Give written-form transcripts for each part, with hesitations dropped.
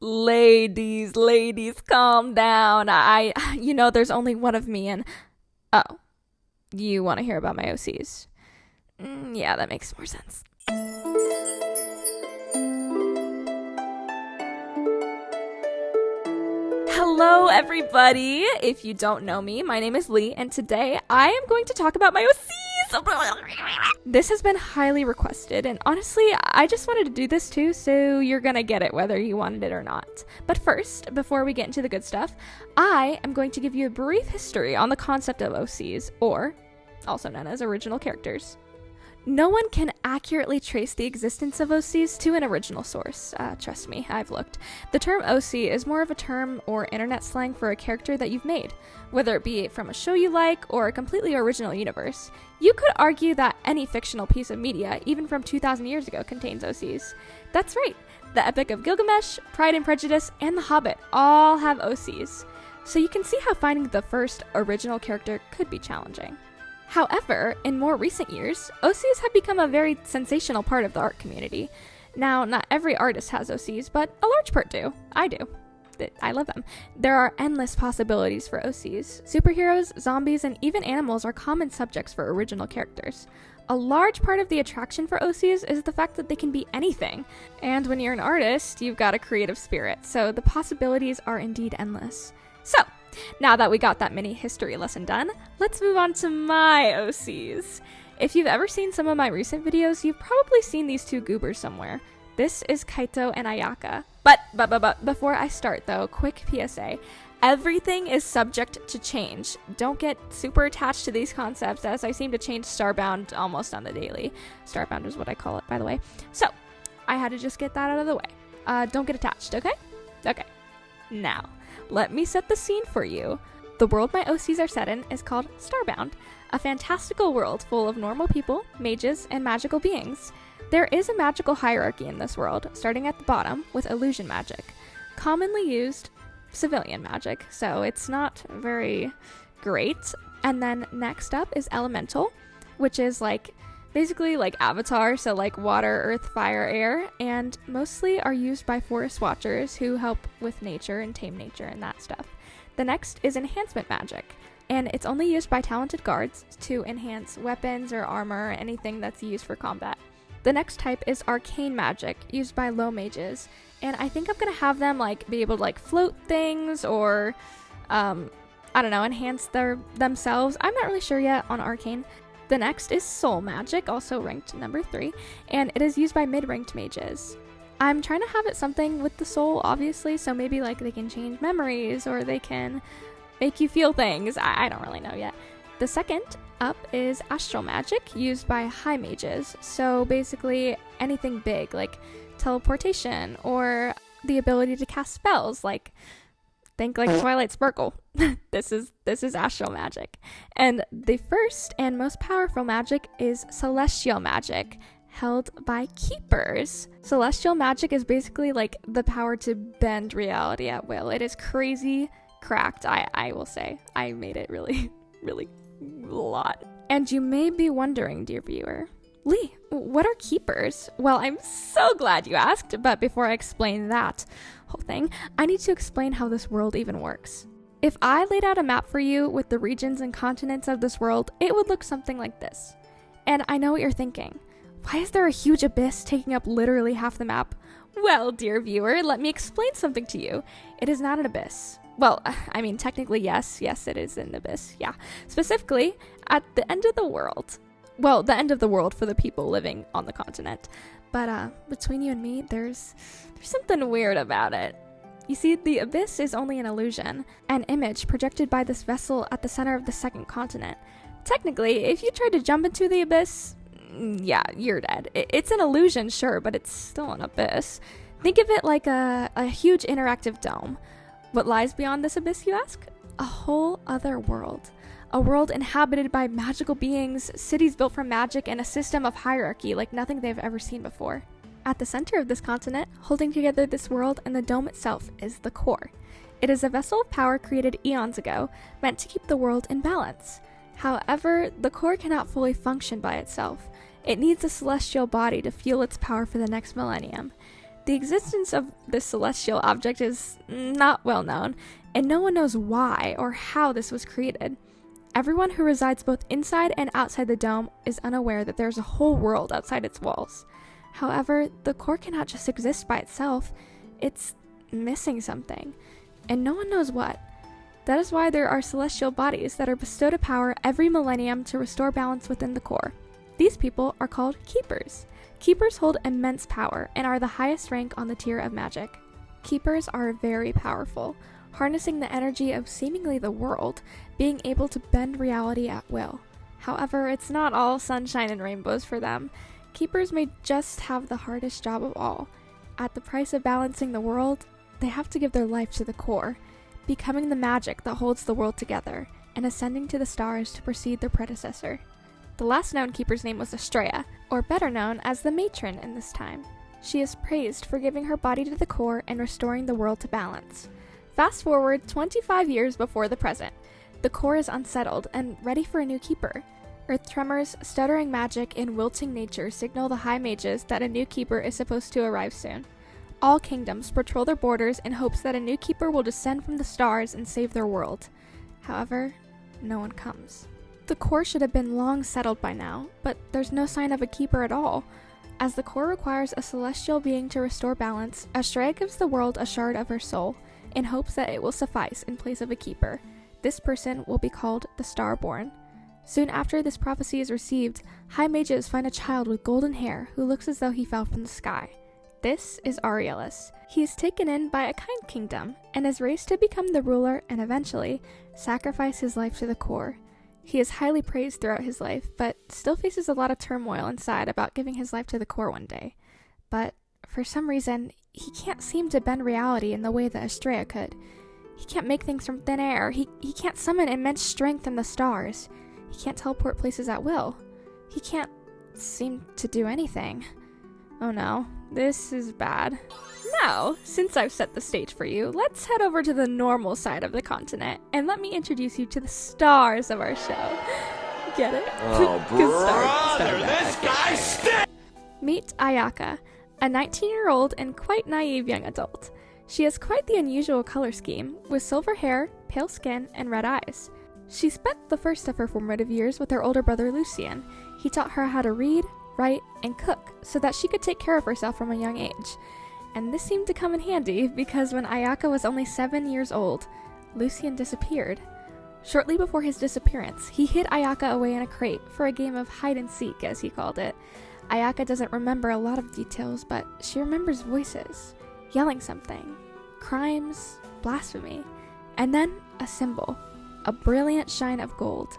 Ladies, calm down. There's only one of me and... Oh, you want to hear about my OCs? Yeah, that makes more sense. Hello, everybody. If you don't know me, my name is Lee, and today I am going to talk about my OCs. This has been highly requested, and honestly, I just wanted to do this too, so you're gonna get it whether you wanted it or not. But first, before we get into the good stuff, I am going to give you a brief history on the concept of OCs, or also known as original characters. No one can accurately trace the existence of OCs to an original source. Trust me, I've looked. The term OC is more of a term or internet slang for a character that you've made, whether it be from a show you like or a completely original universe. You could argue that any fictional piece of media, even from 2,000 years ago, contains OCs. That's right, the Epic of Gilgamesh, Pride and Prejudice, and The Hobbit all have OCs. So you can see how finding the first original character could be challenging. However, in more recent years, OCs have become a very sensational part of the art community. Now, not every artist has OCs, but a large part do. I do. I love them. There are endless possibilities for OCs. Superheroes, zombies, and even animals are common subjects for original characters. A large part of the attraction for OCs is the fact that they can be anything. And when you're an artist, you've got a creative spirit, so the possibilities are indeed endless. So, now that we got that mini history lesson done, let's move on to my OCs. If you've ever seen some of my recent videos, you've probably seen these two goobers somewhere. This is Kaito and Ayaka. But before I start though, quick PSA. Everything is subject to change. Don't get super attached to these concepts, as I seem to change Starbound almost on the daily. Starbound is what I call it, by the way. So, I had to just get that out of the way. Don't get attached, okay? Okay. Now, let me set the scene for you. The world my OCs are set in is called Starbound, a fantastical world full of normal people, mages, and magical beings. There is a magical hierarchy in this world, starting at the bottom with illusion magic, commonly used civilian magic, so it's not very great. And then next up is elemental, which is basically like Avatar, so like water, earth, fire, air, and mostly are used by forest watchers who help with nature and tame nature and that stuff. The next is enhancement magic, and it's only used by talented guards to enhance weapons or armor or anything that's used for combat. The next type is arcane magic, used by low mages, and I think I'm gonna have them be able to float things or enhance themselves. I'm not really sure yet on arcane. The next is soul magic, also ranked number 3, and it is used by mid-ranked mages. I'm trying to have it something with the soul, obviously, so maybe they can change memories or they can make you feel things. I don't really know yet. The second up is astral magic, used by high mages, so basically anything big like teleportation or the ability to cast spells, think Twilight Sparkle. This is astral magic. And the first and most powerful magic is celestial magic, held by keepers. Celestial magic is basically the power to bend reality at will. It is crazy cracked, I will say. I made it really, really a lot. And you may be wondering, dear viewer, Lee, what are keepers? Well, I'm so glad you asked, but before I explain that whole thing, I need to explain how this world even works. If I laid out a map for you with the regions and continents of this world, it would look something like this. And I know what you're thinking. Why is there a huge abyss taking up literally half the map? Well, dear viewer, let me explain something to you. It is not an abyss. Well, I mean, technically, yes, it is an abyss, yeah. Specifically, at the end of the world. Well, the end of the world for the people living on the continent. But, between you and me, there's something weird about it. You see, the abyss is only an illusion, an image projected by this vessel at the center of the second continent. Technically, if you tried to jump into the abyss, yeah, you're dead. It's an illusion, sure, but it's still an abyss. Think of it like a huge interactive dome. What lies beyond this abyss, you ask? A whole other world. A world inhabited by magical beings, cities built from magic, and a system of hierarchy like nothing they've ever seen before. At the center of this continent, holding together this world and the dome itself, is the core. It is a vessel of power created eons ago, meant to keep the world in balance. However, the core cannot fully function by itself. It needs a celestial body to fuel its power for the next millennium. The existence of this celestial object is not well known, and no one knows why or how this was created. Everyone who resides both inside and outside the dome is unaware that there's a whole world outside its walls. However, the core cannot just exist by itself. It's missing something, and no one knows what. That is why there are celestial bodies that are bestowed a power every millennium to restore balance within the core. These people are called keepers. Keepers hold immense power and are the highest rank on the tier of magic. Keepers are very powerful, harnessing the energy of seemingly the world, being able to bend reality at will. However, it's not all sunshine and rainbows for them. Keepers may just have the hardest job of all. At the price of balancing the world, they have to give their life to the core, becoming the magic that holds the world together, and ascending to the stars to precede their predecessor. The last known keeper's name was Estrella, or better known as the matron in this time. She is praised for giving her body to the core and restoring the world to balance. Fast forward 25 years before the present. The core is unsettled and ready for a new keeper. Earth tremors, stuttering magic, and wilting nature signal the high mages that a new keeper is supposed to arrive soon. All kingdoms patrol their borders in hopes that a new keeper will descend from the stars and save their world. However, no one comes. The core should have been long settled by now, but there's no sign of a keeper at all. As the core requires a celestial being to restore balance, Estrella gives the world a shard of her soul, in hopes that it will suffice in place of a keeper. This person will be called the Starborn. Soon after this prophecy is received, high mages find a child with golden hair who looks as though he fell from the sky. This is Aurelius. He is taken in by a kind kingdom, and is raised to become the ruler and eventually sacrifice his life to the core. He is highly praised throughout his life, but still faces a lot of turmoil inside about giving his life to the core one day. But for some reason, he can't seem to bend reality in the way that Estrella could. He can't make things from thin air. He can't summon immense strength in the stars. He can't teleport places at will. He can't seem to do anything. Oh no, this is bad. Now, since I've set the stage for you, let's head over to the normal side of the continent, and let me introduce you to the stars of our show. Get it? Oh, brother, this guy stinks! Meet Ayaka, a 19-year-old and quite naive young adult. She has quite the unusual color scheme, with silver hair, pale skin, and red eyes. She spent the first of her formative years with her older brother Lucien. He taught her how to read, write, and cook so that she could take care of herself from a young age. And this seemed to come in handy because when Ayaka was only 7 years old, Lucien disappeared. Shortly before his disappearance, he hid Ayaka away in a crate for a game of hide-and-seek, as he called it. Ayaka doesn't remember a lot of details, but she remembers voices, yelling something, crimes, blasphemy, and then a symbol, a brilliant shine of gold,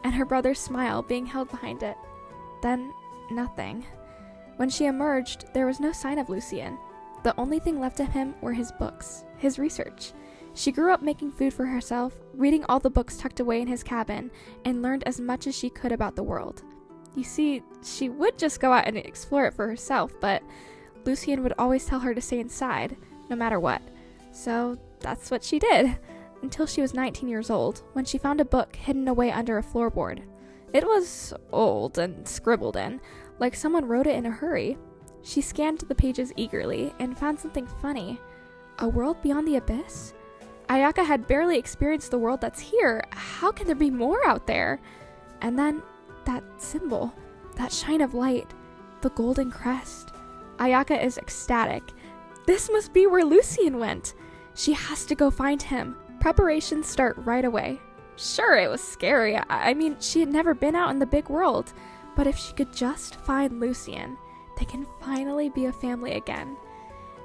and her brother's smile being held behind it. Then, nothing. When she emerged, there was no sign of Lucien. The only thing left of him were his books, his research. She grew up making food for herself, reading all the books tucked away in his cabin, and learned as much as she could about the world. You see, she would just go out and explore it for herself, but Lucien would always tell her to stay inside, no matter what. So that's what she did, until she was 19 years old, when she found a book hidden away under a floorboard. It was old and scribbled in, like someone wrote it in a hurry. She scanned the pages eagerly and found something funny. A world beyond the abyss? Ayaka had barely experienced the world that's here. How can there be more out there? And then, that symbol, that shine of light, the golden crest. Ayaka is ecstatic. This must be where Lucien went. She has to go find him. Preparations start right away. Sure, it was scary. I mean, she had never been out in the big world. But if she could just find Lucien, they can finally be a family again.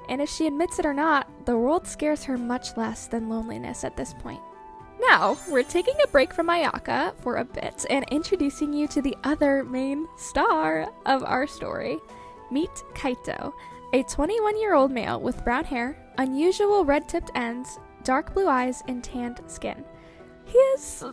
And if she admits it or not, the world scares her much less than loneliness at this point. Now, we're taking a break from Ayaka for a bit and introducing you to the other main star of our story. Meet Kaito, a 21-year-old male with brown hair, unusual red-tipped ends, dark blue eyes, and tanned skin. He is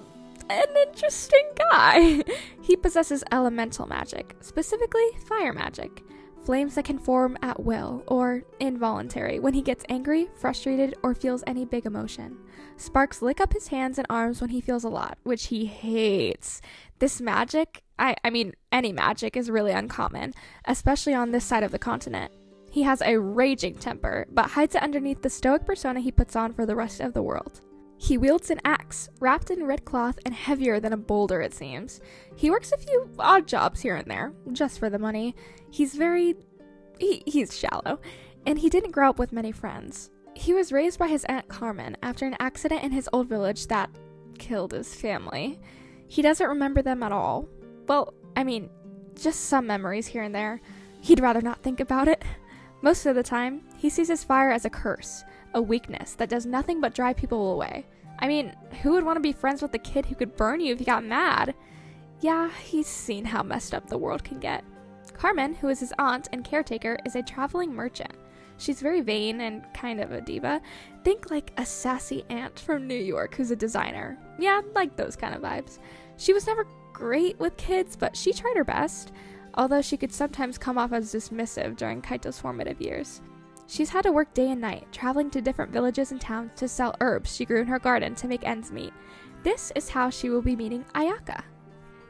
an interesting guy. He possesses elemental magic, specifically fire magic. Flames that can form at will, or involuntary, when he gets angry, frustrated, or feels any big emotion. Sparks lick up his hands and arms when he feels a lot, which he hates. This magic, I mean, any magic is really uncommon, especially on this side of the continent. He has a raging temper, but hides it underneath the stoic persona he puts on for the rest of the world. He wields an axe, wrapped in red cloth and heavier than a boulder, it seems. He works a few odd jobs here and there, just for the money. He's shallow, and he didn't grow up with many friends. He was raised by his Aunt Carmen after an accident in his old village that killed his family. He doesn't remember them at all. Well, I mean, just some memories here and there. He'd rather not think about it. Most of the time, he sees his fire as a curse, a weakness that does nothing but drive people away. I mean, who would want to be friends with a kid who could burn you if he got mad? Yeah, he's seen how messed up the world can get. Carmen, who is his aunt and caretaker, is a traveling merchant. She's very vain and kind of a diva. Think like a sassy aunt from New York who's a designer. Yeah, like those kind of vibes. She was never great with kids, but she tried her best, although she could sometimes come off as dismissive during Kaito's formative years. She's had to work day and night, traveling to different villages and towns to sell herbs she grew in her garden to make ends meet. This is how she will be meeting Ayaka.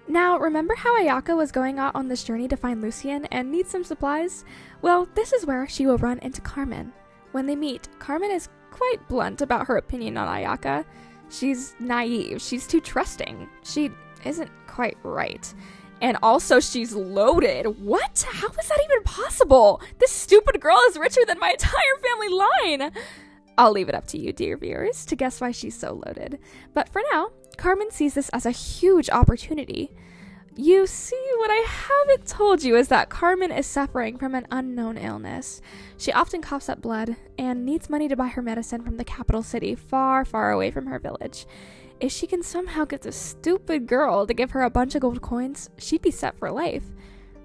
Now, remember how Ayaka was going out on this journey to find Lucien and need some supplies? Well, this is where she will run into Carmen. When they meet, Carmen is quite blunt about her opinion on Ayaka. She's naive, she's too trusting, she isn't quite right. And also, she's loaded. What? How is that even possible? This stupid girl is richer than my entire family line. I'll leave it up to you, dear viewers, to guess why she's so loaded. But for now, Carmen sees this as a huge opportunity. You see, what I haven't told you is that Carmen is suffering from an unknown illness. She often coughs up blood and needs money to buy her medicine from the capital city, far, far away from her village. If she can somehow get this stupid girl to give her a bunch of gold coins, she'd be set for life.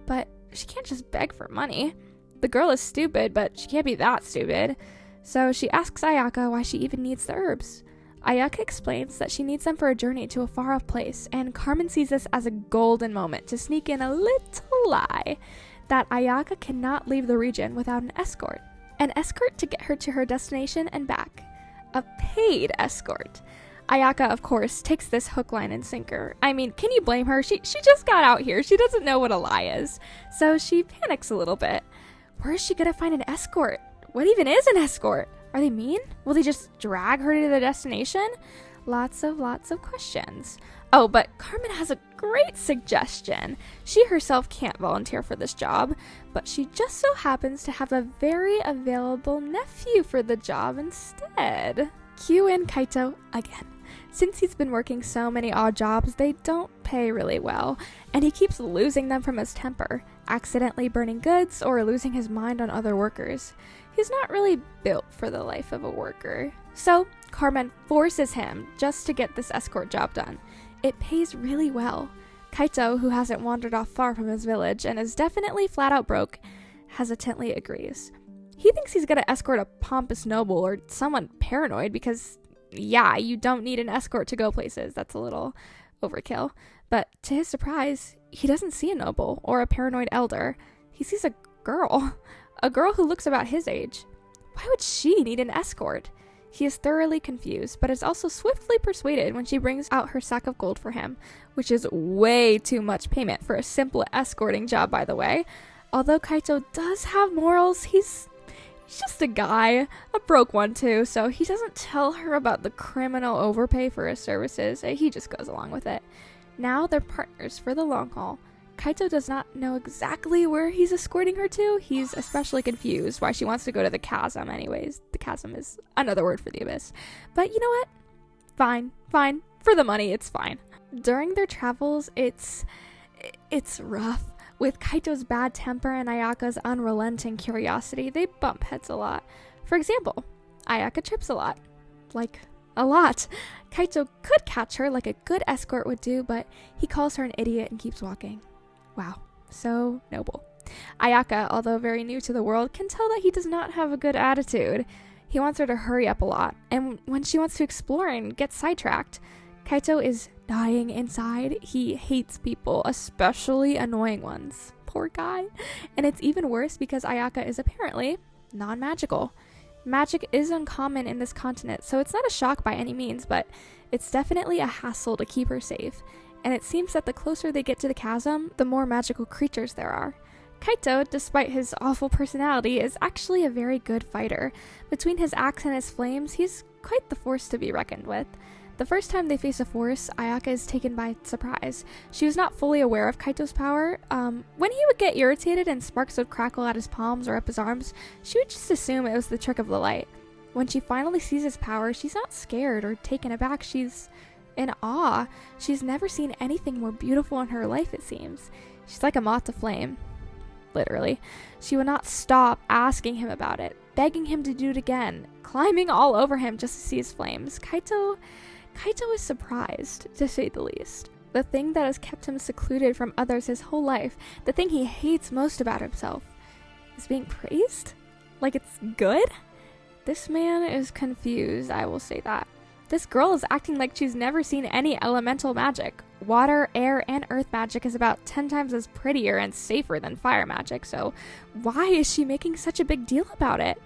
But she can't just beg for money. The girl is stupid, but she can't be that stupid. So she asks Ayaka why she even needs the herbs. Ayaka explains that she needs them for a journey to a far-off place, and Carmen sees this as a golden moment to sneak in a little lie that Ayaka cannot leave the region without an escort. An escort to get her to her destination and back. A paid escort. Ayaka, of course, takes this hook, line, and sinker. I mean, can you blame her? She just got out here. She doesn't know what a lie is. So she panics a little bit. Where is she gonna find an escort? What even is an escort? Are they mean? Will they just drag her to the destination? Lots of questions. Oh, but Carmen has a great suggestion. She herself can't volunteer for this job, but she just so happens to have a very available nephew for the job instead. Cue in Kaito again. Since he's been working so many odd jobs, they don't pay really well, and he keeps losing them from his temper, accidentally burning goods or losing his mind on other workers. He's not really built for the life of a worker. So, Carmen forces him just to get this escort job done. It pays really well. Kaito, who hasn't wandered off far from his village and is definitely flat out broke, hesitantly agrees. He thinks he's gonna escort a pompous noble or someone paranoid because, yeah, you don't need an escort to go places. That's a little overkill. But to his surprise, he doesn't see a noble or a paranoid elder. He sees a girl who looks about his age. Why would she need an escort? He is thoroughly confused, but is also swiftly persuaded when she brings out her sack of gold for him, which is way too much payment for a simple escorting job, by the way. Although Kaito does have morals, he's just a guy, a broke one too, so he doesn't tell her about the criminal overpay for his services. He just goes along with it. Now they're partners for the long haul. Kaito does not know exactly where he's escorting her to. He's especially confused why she wants to go to the chasm anyways. The chasm is another word for the abyss. But you know what? Fine. For the money, it's fine. During their travels, it's rough. With Kaito's bad temper and Ayaka's unrelenting curiosity, they bump heads a lot. For example, Ayaka trips a lot. Like, a lot. Kaito could catch her like a good escort would do, but he calls her an idiot and keeps walking. Wow, so noble. Ayaka, although very new to the world, can tell that he does not have a good attitude. He wants her to hurry up a lot, and when she wants to explore and get sidetracked, Kaito is dying inside. He hates people, especially annoying ones. Poor guy. And it's even worse because Ayaka is apparently non-magical. Magic is uncommon in this continent, so it's not a shock by any means, but it's definitely a hassle to keep her safe. And it seems that the closer they get to the chasm, the more magical creatures there are. Kaito, despite his awful personality, is actually a very good fighter. Between his axe and his flames, he's quite the force to be reckoned with. The first time they face a force, Ayaka is taken by surprise. She was not fully aware of Kaito's power. When he would get irritated and sparks would crackle at his palms or up his arms, she would just assume it was the trick of the light. When she finally sees his power, she's not scared or taken aback. She's in awe. She's never seen anything more beautiful in her life, it seems. She's like a moth to flame. Literally. She would not stop asking him about it, begging him to do it again, climbing all over him just to see his flames. Kaito is surprised, to say the least. The thing that has kept him secluded from others his whole life, the thing he hates most about himself, is being praised? Like it's good? This man is confused, I will say that. This girl is acting like she's never seen any elemental magic. Water, air, and earth magic is about 10 times as prettier and safer than fire magic, so why is she making such a big deal about it?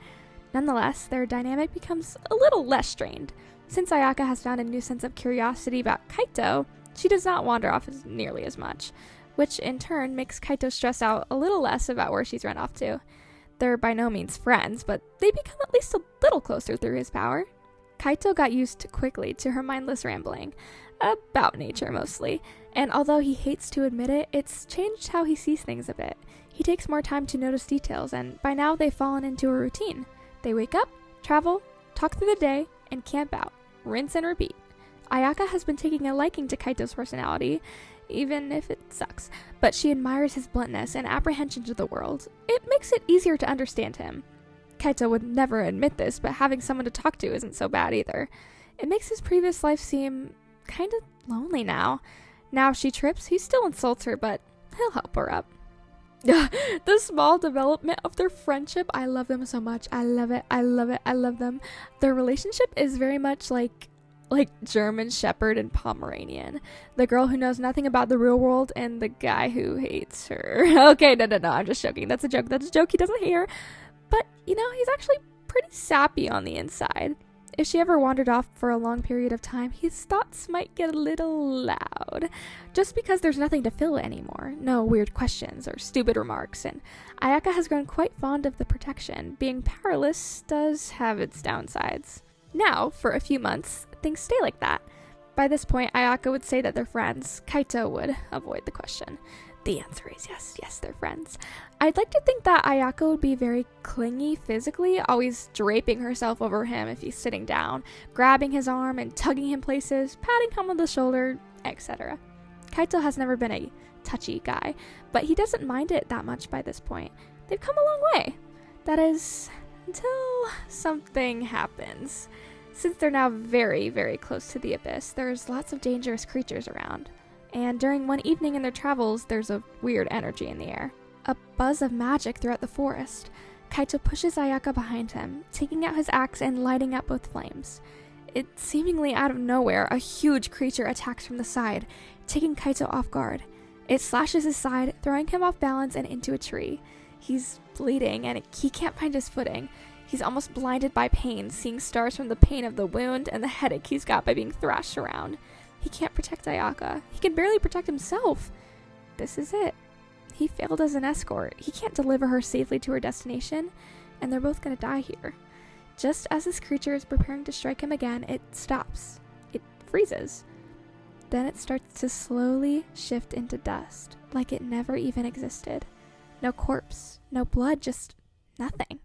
Nonetheless, their dynamic becomes a little less strained. Since Ayaka has found a new sense of curiosity about Kaito, she does not wander off nearly as much, which in turn makes Kaito stress out a little less about where she's run off to. They're by no means friends, but they become at least a little closer through his power. Kaito got used quickly to her mindless rambling, about nature mostly, and although he hates to admit it, it's changed how he sees things a bit. He takes more time to notice details, and by now they've fallen into a routine. They wake up, travel, talk through the day, and camp out. Rinse and repeat. Ayaka has been taking a liking to Kaito's personality, even if it sucks, but she admires his bluntness and apprehension to the world. It makes it easier to understand him. Kaito would never admit this, but having someone to talk to isn't so bad either. It makes his previous life seem kind of lonely now. Now if she trips, he still insults her, but he'll help her up. The small development of their friendship, I love them so much. I love it. I love it. I love them. Their relationship is very much like German Shepherd and Pomeranian. The girl who knows nothing about the real world and the guy who hates her. Okay, no, I'm just joking. That's a joke. That's a joke he doesn't hear. But, you know, he's actually pretty sappy on the inside. If she ever wandered off for a long period of time, his thoughts might get a little loud. Just because there's nothing to fill anymore. No weird questions or stupid remarks. And Ayaka has grown quite fond of the protection. Being powerless does have its downsides. Now, for a few months, things stay like that. By this point, Ayaka would say that they're friends. Kaito would avoid the question. The answer is yes, they're friends. I'd like to think that Ayaka would be very clingy physically, always draping herself over him if he's sitting down, grabbing his arm and tugging him places, patting him on the shoulder, etc. Kaito has never been a touchy guy, but he doesn't mind it that much by this point. They've come a long way. That is, until something happens. Since they're now very, very close to the abyss, there's lots of dangerous creatures around. And during one evening in their travels, there's a weird energy in the air. A buzz of magic throughout the forest. Kaito pushes Ayaka behind him, taking out his axe and lighting up both flames. It seemingly out of nowhere, a huge creature attacks from the side, taking Kaito off guard. It slashes his side, throwing him off balance and into a tree. He's bleeding and he can't find his footing. He's almost blinded by pain, seeing stars from the pain of the wound and the headache he's got by being thrashed around. He can't protect Ayaka. He can barely protect himself. This is it. He failed as an escort. He can't deliver her safely to her destination, and they're both gonna die here. Just as this creature is preparing to strike him again, it stops. It freezes. Then it starts to slowly shift into dust, like it never even existed. No corpse, no blood, just nothing.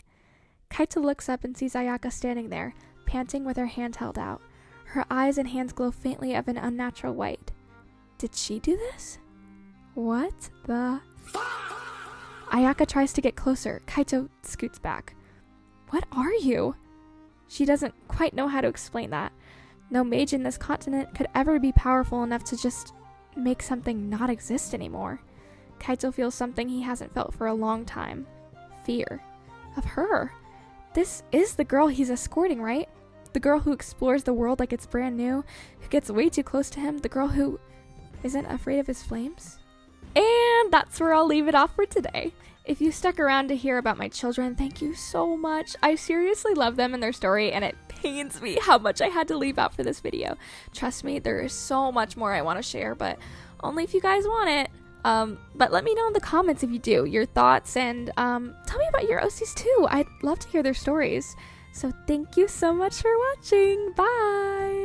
Kaito looks up and sees Ayaka standing there, panting with her hand held out. Her eyes and hands glow faintly of an unnatural white. Did she do this? What the? Ayaka tries to get closer. Kaito scoots back. What are you? She doesn't quite know how to explain that. No mage in this continent could ever be powerful enough to just make something not exist anymore. Kaito feels something he hasn't felt for a long time. Fear. Of her. This is the girl he's escorting, right? The girl who explores the world like it's brand new, who gets way too close to him, the girl who isn't afraid of his flames? And that's where I'll leave it off for today. If you stuck around to hear about my children, thank you so much. I seriously love them and their story, and it pains me how much I had to leave out for this video. Trust me, there is so much more I want to share, but only if you guys want it. But let me know in the comments if you do, your thoughts, and tell me about your OCs too. I'd love to hear their stories. So thank you so much for watching. Bye!